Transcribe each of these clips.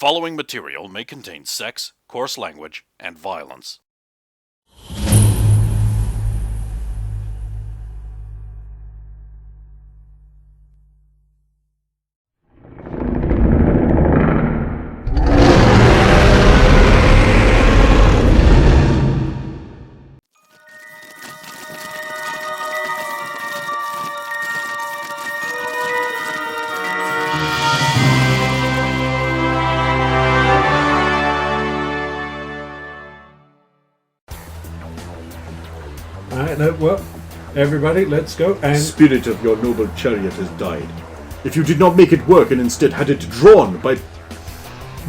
following material may contain sex, coarse language, and violence. Well, everybody, let's go. And spirit of your noble chariot has died. If you did not make it work and instead had it drawn by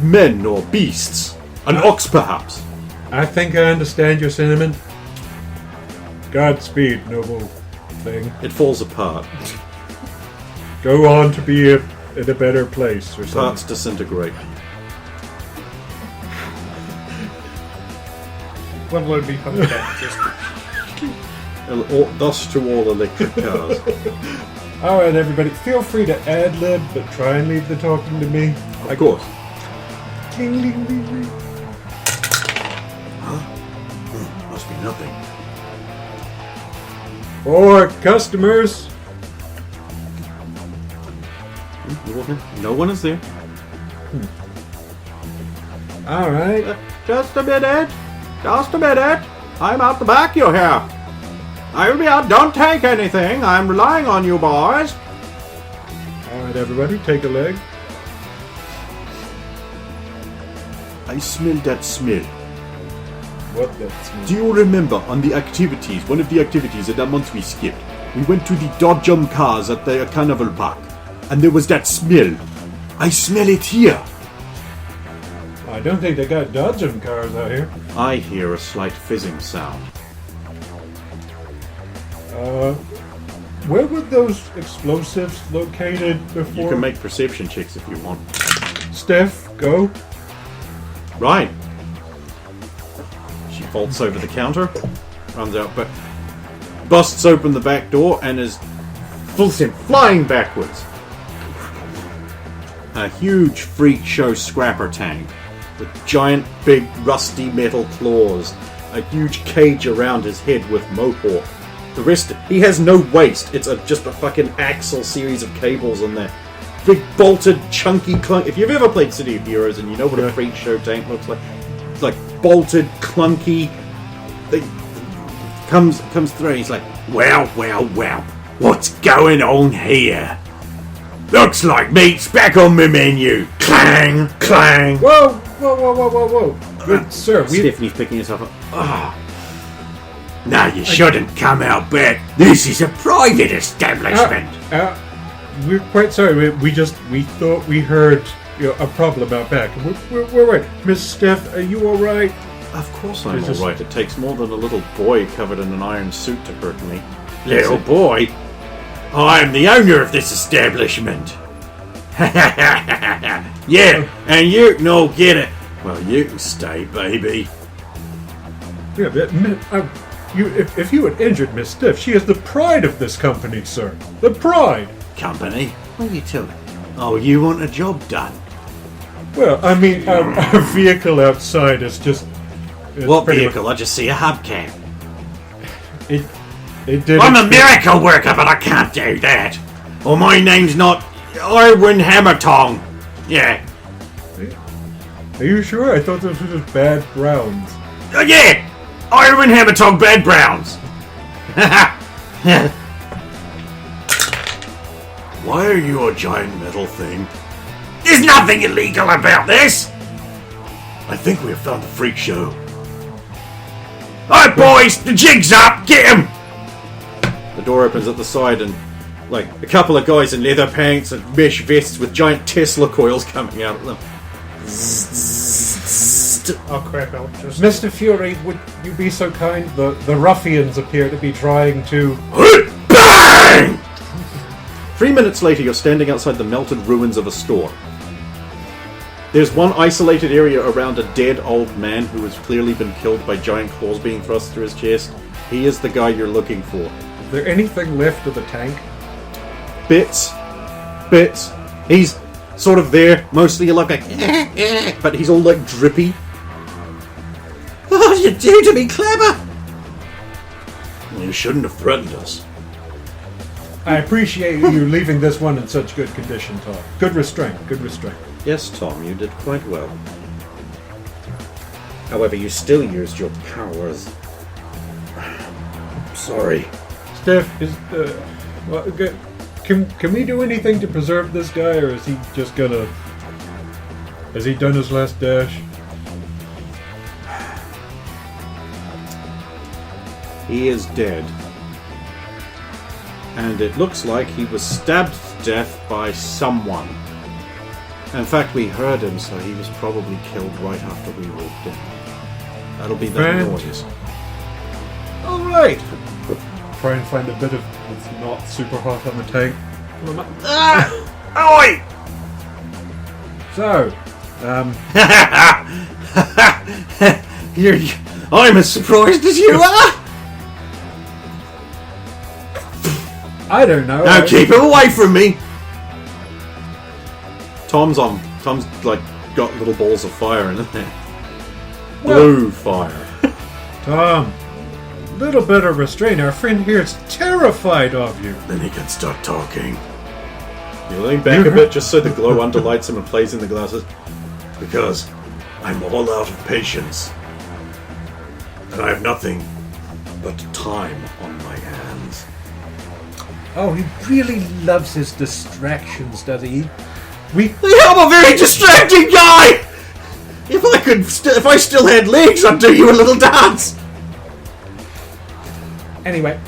men or beasts, an ox perhaps. I think I understand your sentiment. Godspeed, noble thing. It falls apart. Go on to be in a better place or something. Parts disintegrate. When will it become dead? Just Thus to all electric cars. Alright, everybody, feel free to ad-lib, but try and leave the talking to me. Of course. Ding, ding, ding, ding. Huh? Must be nothing. For customers. No one is there. Alright. Just a minute. Just a minute. I'm out the back, you hear. I'll be out. Don't take anything. I'm relying on you, boys. Alright, everybody, take a leg. I smell that smell. What that smell? Do you remember on the activities, one of the activities of that month we skipped, we went to the Dodgem cars at the carnival park, and there was that smell. I smell it here. I don't think they got Dodgem cars out here. I hear a slight fizzing sound. Where were those explosives located before? You can make perception checks if you want. Steph, go. Right. She vaults over the counter, runs out, but busts open the back door and is flying backwards. A huge freak show scrapper tank with giant, big, rusty metal claws. A huge cage around his head with mohawk. The rest, he has no waist. It's just a fucking axle series of cables on there. Big bolted, chunky clunk. If you've ever played City of Heroes and you know what a freak show tank looks like, it's like bolted, clunky. They comes through. And he's like, well, what's going on here? Looks like meat's back on my menu. Clang, clang. Whoa. Good sir, Stephanie's picking herself up. Ah. No, you shouldn't come out back. This is a private establishment. We're quite sorry. We thought we heard a problem out back. We're right. Miss Steph, are you all right? Of course I'm all right. It takes more than a little boy covered in an iron suit to hurt me. Little boy? I'm the owner of this establishment. Yeah, and you no get it. Well, you can stay, baby. Yeah, but if you had injured Miss Steph, she is the pride of this company, sir. The pride. Company? What are you telling? Oh, you want a job done? Well, I mean, our vehicle outside is just... What vehicle? I just see a hubcap. It did... I'm a miracle worker, but I can't do that. Or my name's not Irwin Hammertong. Yeah. Are you sure? I thought those were just bad Browns. Yeah! Irwin Hammertong Bad Browns. Why are you a giant metal thing? There's nothing illegal about this! I think we have found the freak show. Alright boys, the jig's up, get him! The door opens at the side and, like, a couple of guys in leather pants and mesh vests with giant Tesla coils coming out of them. oh crap! I'll just Mr. Fury, would you be so kind? The ruffians appear to be trying to... BANG! 3 minutes later, you're standing outside the melted ruins of a store. There's one isolated area around a dead old man who has clearly been killed by giant claws being thrust through his chest. He is the guy you're looking for. Is there anything left of the tank? Bits. He's sort of there. Mostly you look like, but he's all like drippy. What did you do to me, Clever? Well, you shouldn't have threatened us. I appreciate you leaving this one in such good condition, Tom. Good restraint, good restraint. Yes, Tom, you did quite well. However, you still used your powers. Sorry. Steph, can we do anything to preserve this guy, or is he just gonna... Has he done his last dash? He is dead. And it looks like he was stabbed to death by someone. In fact, we heard him, so he was probably killed right after we walked in. That'll be the noise. Alright! Try and find a bit of what's not super hot on the tank. Oi! So, I'm as surprised as you are! I don't know. Now keep him away from me! Tom's like got little balls of fire in it. Blue fire. Tom, little bit of restraint. Our friend here is terrified of you. Then he can start talking. You lean back a bit just so the glow underlights him and plays in the glasses. Because I'm all out of patience. And I have nothing but time on my hands. Oh, he really loves his distractions, does he? I'm a very distracting guy! If I still had legs, I'd do you a little dance! Anyway,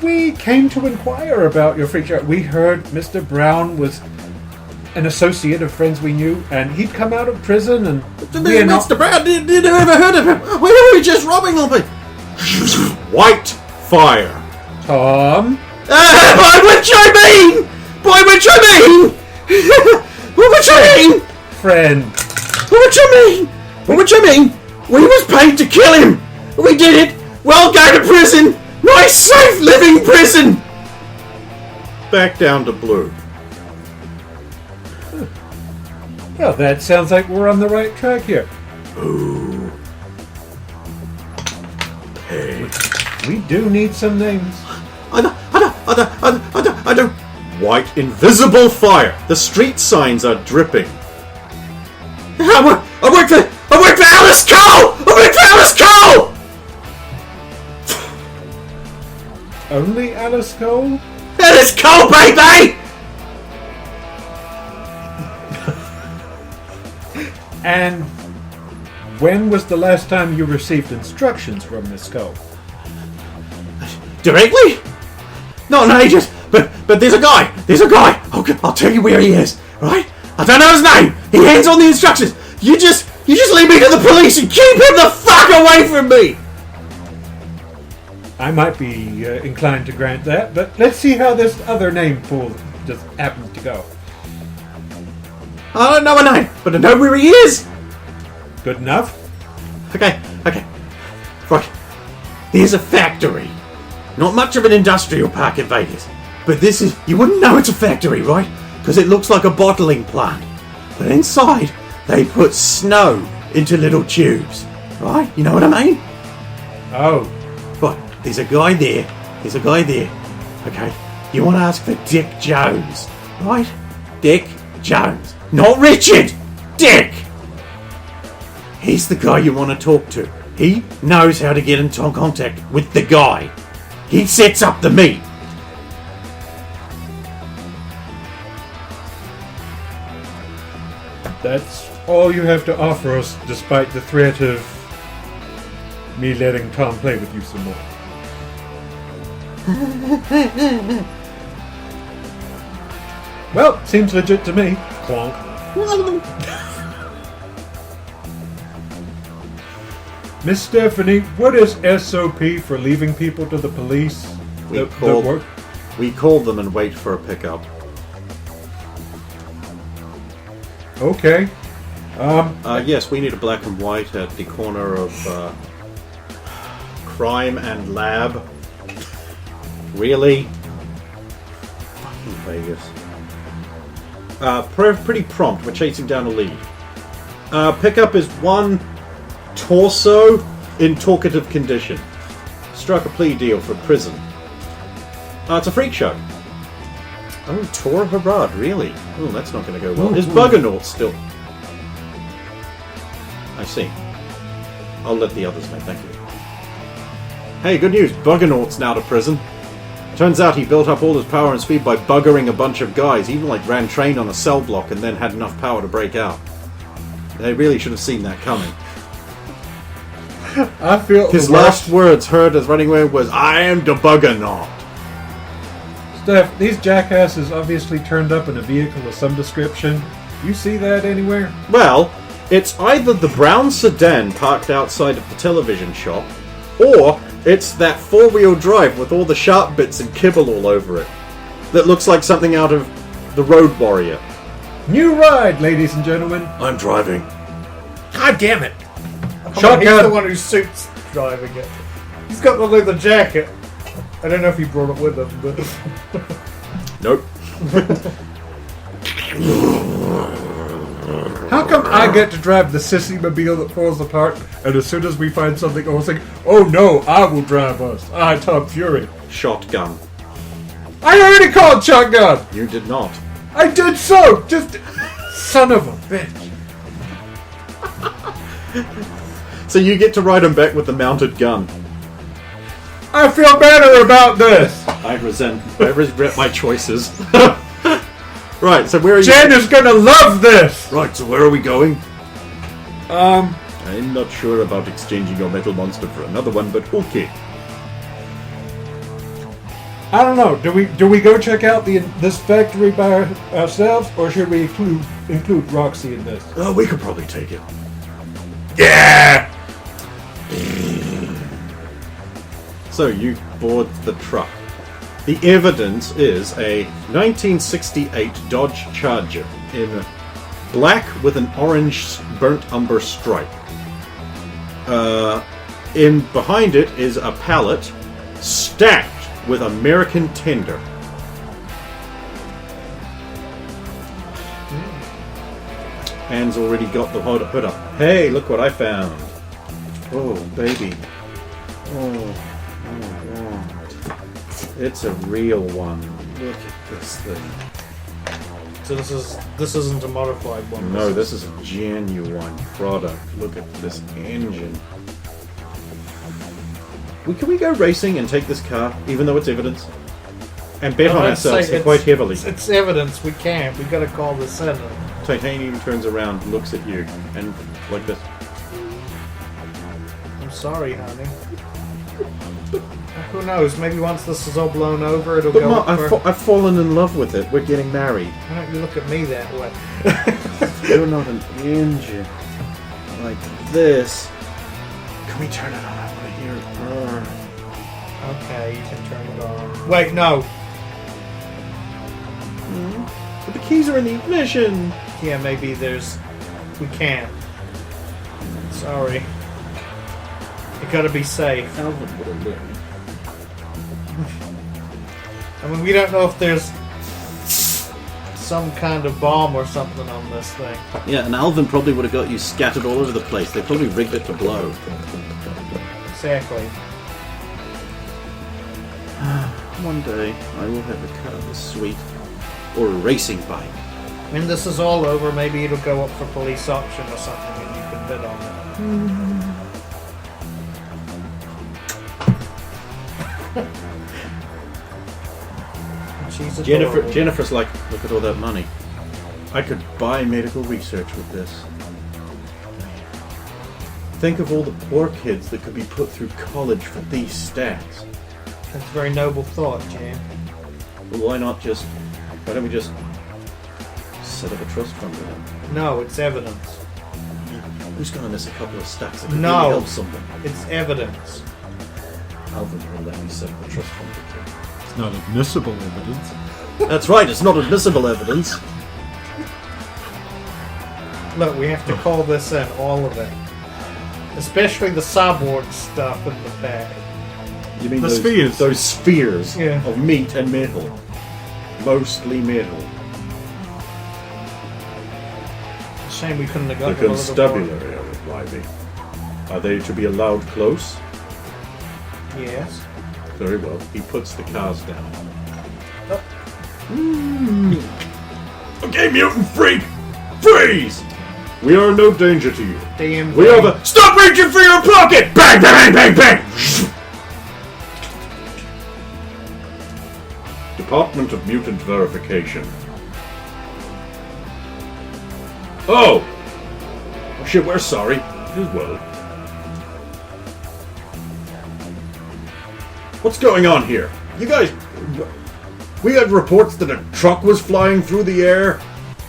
we came to inquire about your freak show. We heard Mr. Brown was an associate of friends we knew, and he'd come out of prison, and Mr. Brown, did you ever heard of him? We were just robbing of it. White fire. Tom? By which I mean! By which I mean! By which I mean! Friend. By which I mean! By which I mean! We was paid to kill him! We did it! We'll go to prison! Nice, safe living prison! Back down to blue. Well, that sounds like we're on the right track here. Ooh. Hey. We do need some names. I know. White invisible fire. The street signs are dripping. I work for Alice Cole! I work for Alice Cole! Only Alice Cole? Alice Cole, baby! And when was the last time you received instructions from Miss Cole? Directly? Not in ages, but there's a guy. Okay, I'll tell you where he is, right? I don't know his name. He hands on the instructions. You just lead me to the police and keep him the fuck away from me. I might be inclined to grant that, but let's see how this other name pool just happens to go. I don't know a name, but I know where he is. Good enough? Okay. Right. There's a factory. Not much of an industrial park in Vegas. But this is... You wouldn't know it's a factory, right? Because it looks like a bottling plant. But inside, they put snow into little tubes. Right? You know what I mean? Oh. Right. There's a guy there. Okay? You want to ask for Dick Jones. Right? Dick Jones. Not Richard! Dick! He's the guy you want to talk to. He knows how to get into contact with the guy. He sets up the meet. That's all you have to offer us, despite the threat of me letting Tom play with you some more. Well, seems legit to me. Clonk. Miss Stephanie, what is SOP for leaving people to the police? We call them and wait for a pickup. Okay. Yes, we need a black and white at the corner of Crime and Lab. Really? Fucking Vegas. Pretty prompt. We're chasing down a lead. Pickup is 1 torso in talkative condition. Struck a plea deal for prison. It's a freak show. Oh, Tor Harad, really? Oh, that's not going to go well. Is Buggernaut still... I see. I'll let the others know, thank you. Hey, good news. Buggernaut's now to prison. Turns out he built up all his power and speed by buggering a bunch of guys. He even ran train on a cell block and then had enough power to break out. They really should have seen that coming. I feel His last words heard as running away was, "I am the Buggernaut." Steph, these jackasses obviously turned up in a vehicle of some description. You see that anywhere? Well, it's either the brown sedan parked outside of the television shop, or it's that four-wheel drive with all the sharp bits and kibble all over it. That looks like something out of The Road Warrior. New ride, ladies and gentlemen. I'm driving. God damn it! Shotgun. He's the one who suits driving it. He's got the leather jacket. I don't know if he brought it with him, but... Nope. How come I get to drive the sissy mobile that falls apart, and as soon as we find something awesome, oh no, I will drive us. I, Tom Fury. Shotgun. I already called shotgun. You did not. I did so. Just son of a bitch. So you get to ride him back with the mounted gun. I feel better about this. I regret my choices. Right, so where are you? Jen is gonna love this. Right, so where are we going? I'm not sure about exchanging your metal monster for another one, but okay. I don't know. Do we go check out this factory by ourselves, or should we include Roxy in this? We could probably take it. Yeah. So you board the truck. The evidence is a 1968 Dodge Charger in black with an orange burnt umber stripe. In behind it is a pallet stacked with American Tender. Anne's already got the hood up. Hey, look what I found. Oh, baby. Oh, God. It's a real one. Look at this thing. So this isn't a modified one. No, this is a genuine product. Look at this engine. Can we go racing and take this car, even though it's evidence? And bet on ourselves quite heavily. It's evidence. We can't. We gotta call the center. Titanium turns around, looks at you, and like this. I'm sorry, honey. Who knows? Maybe once this is all blown over, it'll But go Mark, up for... I've fallen in love with it. We're getting married. Why don't you look at me that way? You're not an engine. Like this. Can we turn it on? I want to hear it burn. Okay, you can turn it on. Wait, no. But the keys are in the ignition. Yeah, maybe there's... We can't. Sorry. You gotta be safe. Alvin would have learned. I mean, we don't know if there's some kind of bomb or something on this thing. Yeah, and Alvin probably would have got you scattered all over the place. They probably rigged it to blow. Exactly. One day, I will have a car this sweet. Or a racing bike. When this is all over, maybe it'll go up for police auction or something and you can bid on it. She's adorable. Jennifer's like, look at all that money. I could buy medical research with this. Think of all the poor kids that could be put through college for these stats. That's a very noble thought, Jan. Well, why don't we just set up a trust fund with them? No, it's evidence. Who's going to miss a couple of stacks that could No. really help someone? It's evidence. Alvin will let me set up a trust fund with you. It's not admissible evidence. That's right, it's not admissible evidence. Look, we have to call this in, all of it. Especially the cyborg stuff in the back. You mean The those spheres. Those spheres Yeah. of meat and metal. Mostly metal. saying we couldn't have The gotten a little more. constabulary are arriving. Are they to be allowed close? Yes. Very well. He puts the cars down. Okay, mutant freak! Freeze! We are no danger to you. DMV. We are the... Stop reaching for your pocket! Bang, bang, bang, bang! Department of Mutant Verification. Oh! Oh shit, we're sorry. As well. What's going on here? You guys... We had reports that a truck was flying through the air.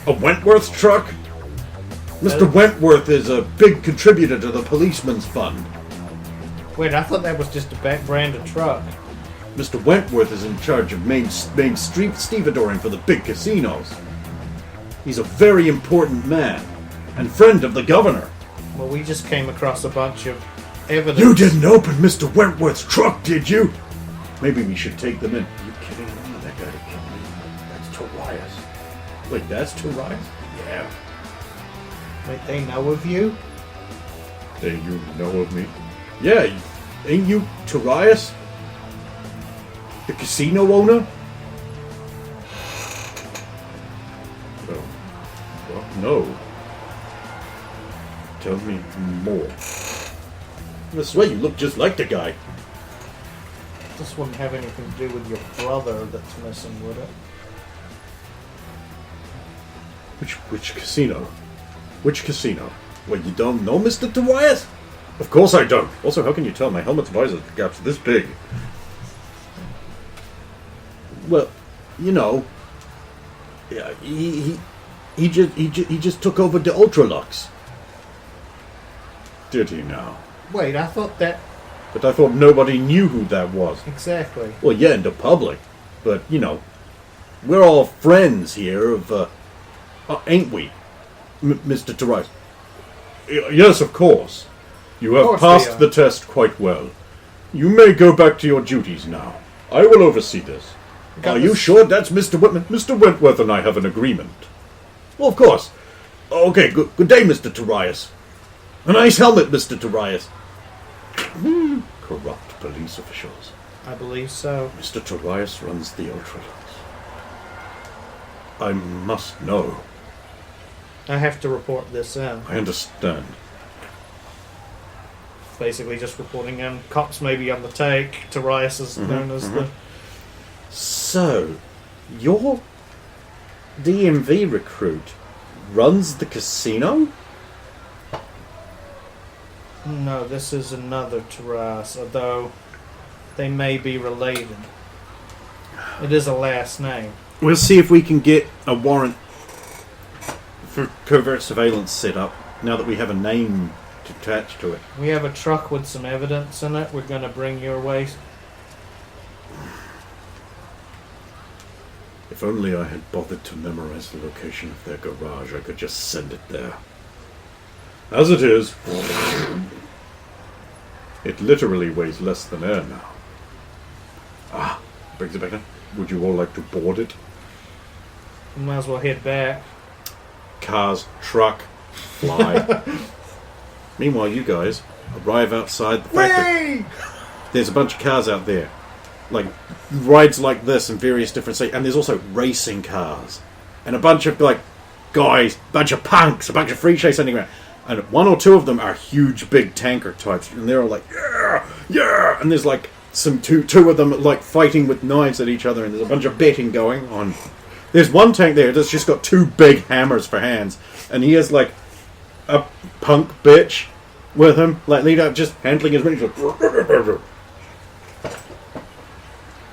A Wentworth truck. Mr. Wentworth is a big contributor to the Policeman's Fund. Wait, I thought that was just a back-branded truck. Mr. Wentworth is in charge of main street stevedoring for the big casinos. He's a very important man and friend of the governor. Well, we just came across a bunch of evidence. You didn't open Mr. Wentworth's truck, did you? Maybe we should take them in. Are you kidding? I want that guy to kill me. That's Torias. Wait, that's Torias? Yeah. Wait, they know of you? Do you know of me? Yeah, ain't you Torias? The casino owner? Oh. Well, no. Tell me more. I swear you look just like the guy. This wouldn't have anything to do with your brother that's missing, would it? Which casino? Which casino? What, you don't know Mr. Torias? Of course I don't. Also, how can you tell? My helmet's visor gap's this big. Well, you know, yeah, he just took over the Ultralux. Did he now? Wait, I thought that... But I thought nobody knew who that was. Exactly. Well, yeah, in the public. But, you know, we're all friends here of, ain't we, Mr. Torias? Yes, of course. You have passed the test quite well. You may go back to your duties now. I will oversee this. Are you sure that's Mr. Whitman? Mr. Wentworth and I have an agreement. Well, of course. Okay, good day, Mr. Torias. A nice helmet, Mr. Torias. Corrupt police officials. I believe so. Mr. Torias runs the Ultralux. I must know. I have to report this in. I understand. Basically just reporting in. Cops may be on the take. Torias is known as the... So, your DMV recruit runs the casino? No, this is another Torias, although they may be related. It is a last name. We'll see if we can get a warrant for covert surveillance set up, now that we have a name attached to it. We have a truck with some evidence in it we're going to bring your way. If only I had bothered to memorize the location of their garage, I could just send it there. As it is, it literally weighs less than air now. Ah, brings it back in. Would you all like to board it? We might as well head back. Cars, truck, fly. Meanwhile, you guys arrive outside the factory. There's a bunch of cars out there. Like, rides like this in various different states. And there's also racing cars. And a bunch of, like, guys, a bunch of punks, a bunch of free chase running around. And one or two of them are huge, big tanker types. And they're all like, yeah, yeah. And there's, like, two of them, like, fighting with knives at each other. And there's a bunch of betting going on. There's one tank there that's just got two big hammers for hands. And he has, like, a punk bitch with him. Like, lead up, just handling his money.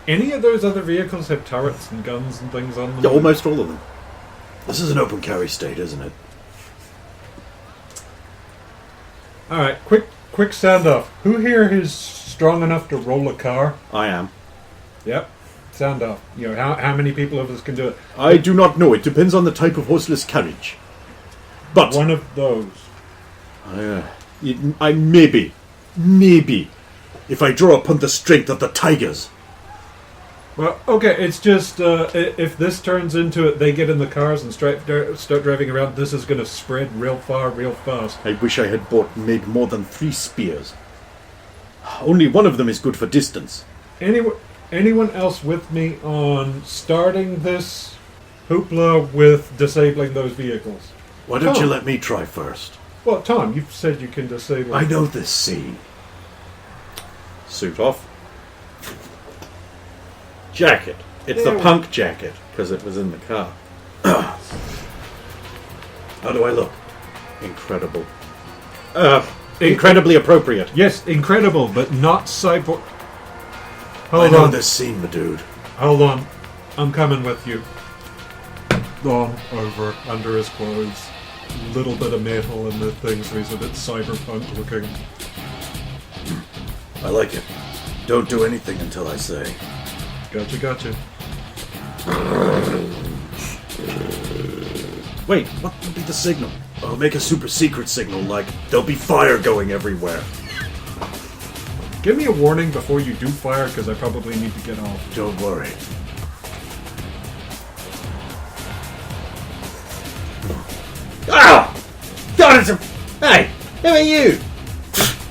Any of those other vehicles have turrets and guns and things on them? Yeah, almost all of them. This is an open carry state, isn't it? Alright, quick standoff. Who here is strong enough to roll a car? I am. Yep. Standoff. You know, how many people of us can do it? I do not know. It depends on the type of horseless carriage. But One of those. I maybe, if I draw upon the strength of the tigers. Well, okay, it's just if this turns into it, they get in the cars and start driving around. This is going to spread real far, real fast. I wish I had made more than 3 spears. Only one of them is good for distance. Anyone else with me on starting this hoopla with disabling those vehicles? Why don't Tom. you let me try first? Well, Tom, you've said you can disable. I know this scene. Suit off. Jacket. It's the punk jacket, because it was in the car. How do I look? Incredible. Incredibly appropriate. Yes, incredible, but not cyborg. I know this scene, my dude. Hold on. I'm coming with you. On, over, under his clothes. Little bit of metal in the thing, so he's a bit cyberpunk looking. I like it. Don't do anything until I say. Gotcha. Wait, what will be the signal? I'll make a super secret signal, like there'll be fire going everywhere. Give me a warning before you do fire, because I probably need to get off. Don't worry. Ah! God, it's a... Hey, who are you?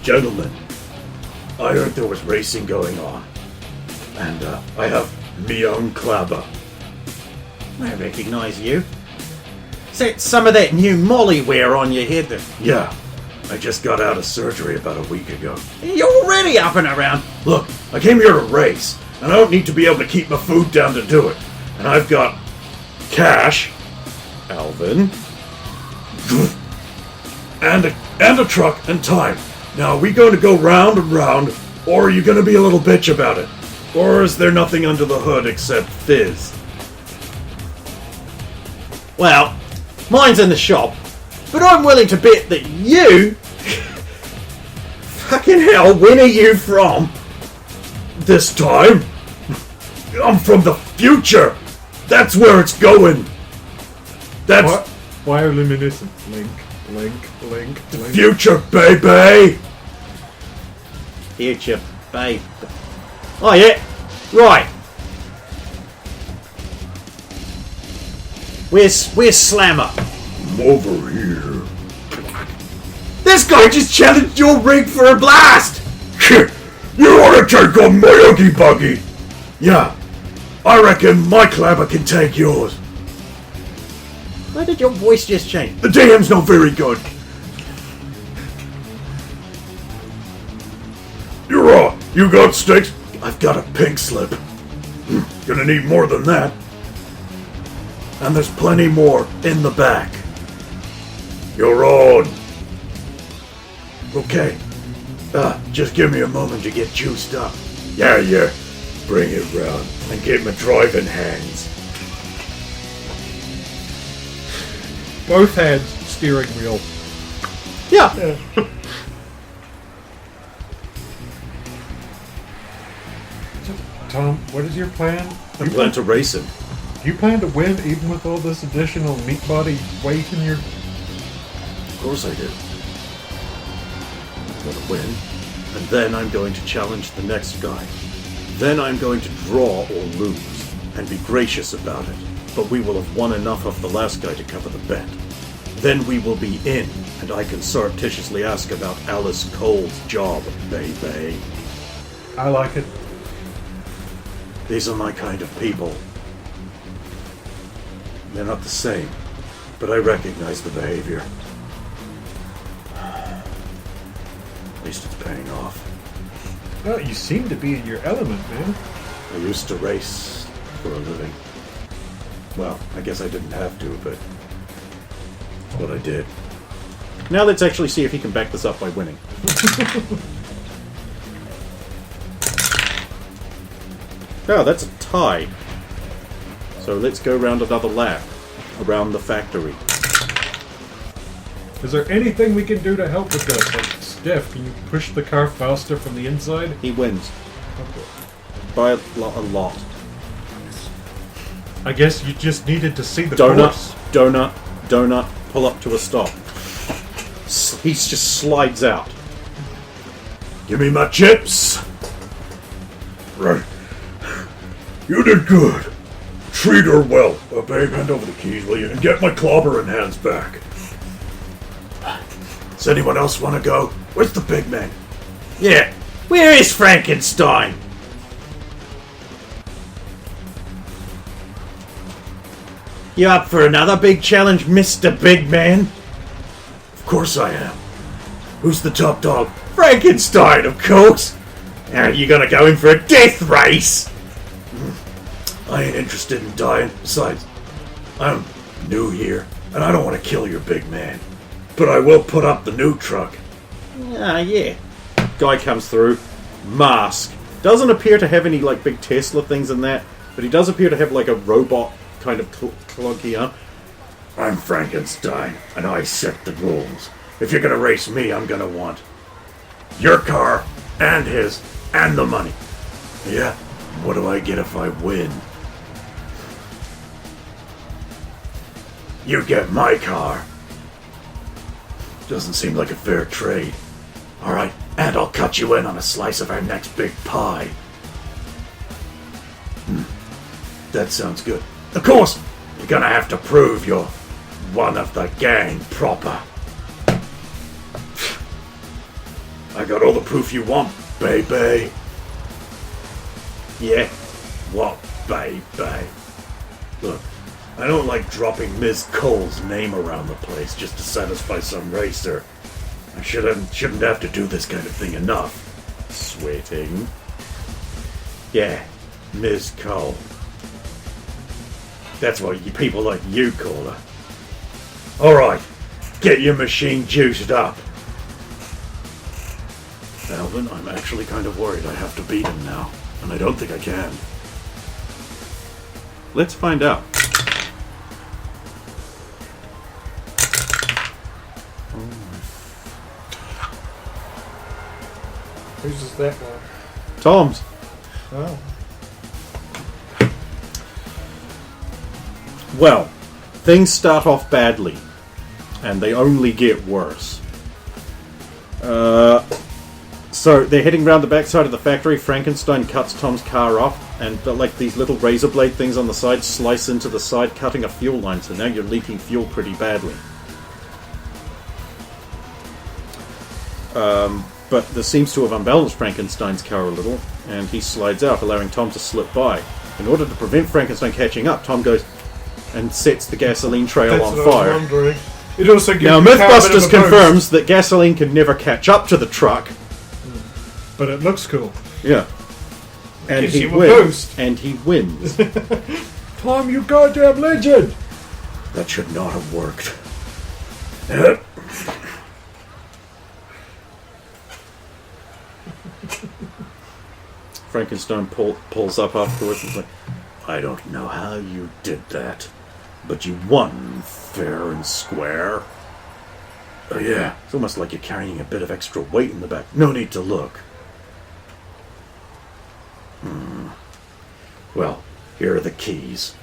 Gentlemen, I heard there was racing going on. And, I have me own clabber. I recognize you. Is that some of that new molly wear on your head then? Yeah. I just got out of surgery about a week ago. You're already up and around. Look, I came here to race, and I don't need to be able to keep my food down to do it. And I've got cash, Alvin, and a truck and time. Now, are we going to go round and round, or are you going to be a little bitch about it? Or is there nothing under the hood except fizz? Well, mine's in the shop, but I'm willing to bet that you... Fucking hell, when are you from? This time? I'm from the future! That's where it's going! That's... What? Bioluminescent. Link. Future, baby! Future, babe. Oh, yeah. Right. Where's Slammer? I'm over here. This guy just challenged your rig for a blast! You want to take on my Oogie Buggy? Yeah. I reckon my clabber can take yours. Why did your voice just change? The DM's not very good. You're right. You got sticks? I've got a pink slip. Gonna need more than that. And there's plenty more in the back. You're on. Okay. Just give me a moment to get juiced up. Yeah. Bring it round and get my driving hands. Both hands, steering wheel. Yeah. Tom, what is your plan? I plan to race him. Do you plan to win even with all this additional meat body weight in your... Of course I do. I'm going to win, and then I'm going to challenge the next guy. Then I'm going to draw or lose, and be gracious about it. But we will have won enough of the last guy to cover the bet. Then we will be in, and I can surreptitiously ask about Alice Cole's job, baby. I like it. These are my kind of people. They're not the same, but I recognize the behavior. At least it's paying off. Well, you seem to be in your element, man. I used to race for a living. Well, I guess I didn't have to, but it's what I did. Now let's actually see if he can back this up by winning. Oh, that's a tie. So let's go round another lap around the factory. Is there anything we can do to help with this? Like, Steph, can you push the car faster from the inside? He wins. Okay. By a lot. I guess you just needed to see the course. Donut, pull up to a stop. He just slides out. Give me my chips! Right. You did good. Treat her well. Babe, hand over the keys, will you? And get my clobbering hands back. Does anyone else want to go? Where's the big man? Yeah, where is Frankenstein? You up for another big challenge, Mr. Big Man? Of course I am. Who's the top dog? Frankenstein, of course. Are you gonna go in for a death race? I ain't interested in dying. Besides, I'm new here, and I don't want to kill your big man. But I will put up the new truck. Ah, yeah. Guy comes through, mask. Doesn't appear to have any, like, big Tesla things in that, but he does appear to have, like, a robot kind of clunky arm. I'm Frankenstein, and I set the rules. If you're gonna race me, I'm gonna want your car, and his, and the money. Yeah? What do I get if I win? You get my car. Doesn't seem like a fair trade. Alright, and I'll cut you in on a slice of our next big pie. That sounds good. Of course, you're gonna have to prove you're one of the gang proper. I got all the proof you want, baby. Yeah. What, baby? Look, I don't like dropping Ms. Cole's name around the place just to satisfy some racer. I shouldn't have to do this kind of thing enough. Sweating. Yeah, Ms. Cole. That's what people like you call her. Alright, get your machine juiced up. Alvin, I'm actually kind of worried I have to beat him now, and I don't think I can. let's find out. Whose is that one? Tom's. Oh. Well, things start off badly, and they only get worse. So they're heading round the backside of the factory. Frankenstein cuts Tom's car off, and like these little razor blade things on the side slice into the side, cutting a fuel line. So now you're leaking fuel pretty badly. But this seems to have unbalanced Frankenstein's car a little, and he slides out, allowing Tom to slip by. In order to prevent Frankenstein catching up, Tom goes and sets the gasoline trail That's on what I fire. was wondering. It also gives Now, the car a bit of Mythbusters a confirms that gasoline can never catch up to the truck. boost. But it looks cool. Yeah. And Gives he you a wins. boost. And he wins. Tom, you goddamn legend! That should not have worked. Frankenstein pulls up afterwards and is like, I don't know how you did that, but you won fair and square. Oh yeah, it's almost like you're carrying a bit of extra weight in the back. No need to look. Well, here are the keys.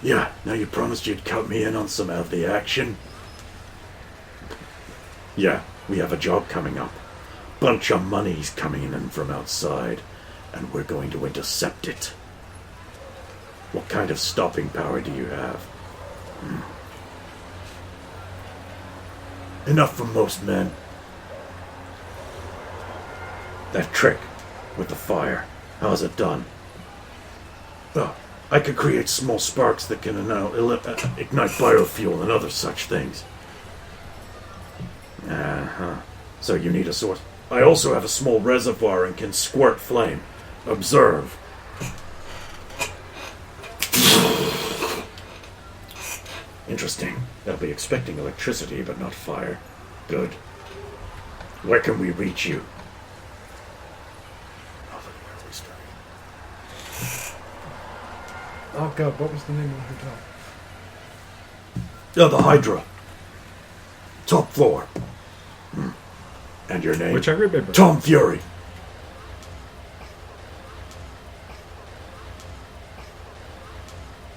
Yeah, now you promised you'd cut me in on some of the action. Yeah, we have a job coming up. Bunch of money's coming in from outside, and we're going to intercept it. What kind of stopping power do you have? Enough for most men. That trick with the fire, how's it done? Oh, I could create small sparks that can ignite biofuel and other such things. Uh-huh. So you need a source. I also have a small reservoir and can squirt flame. Observe. Interesting. They'll be expecting electricity, but not fire. Good. Where can we reach you? Oh, look where we started. Oh god, what was the name of the hotel? Oh, the Hydra. Top floor. And your name? Which I remember. Tom Fury.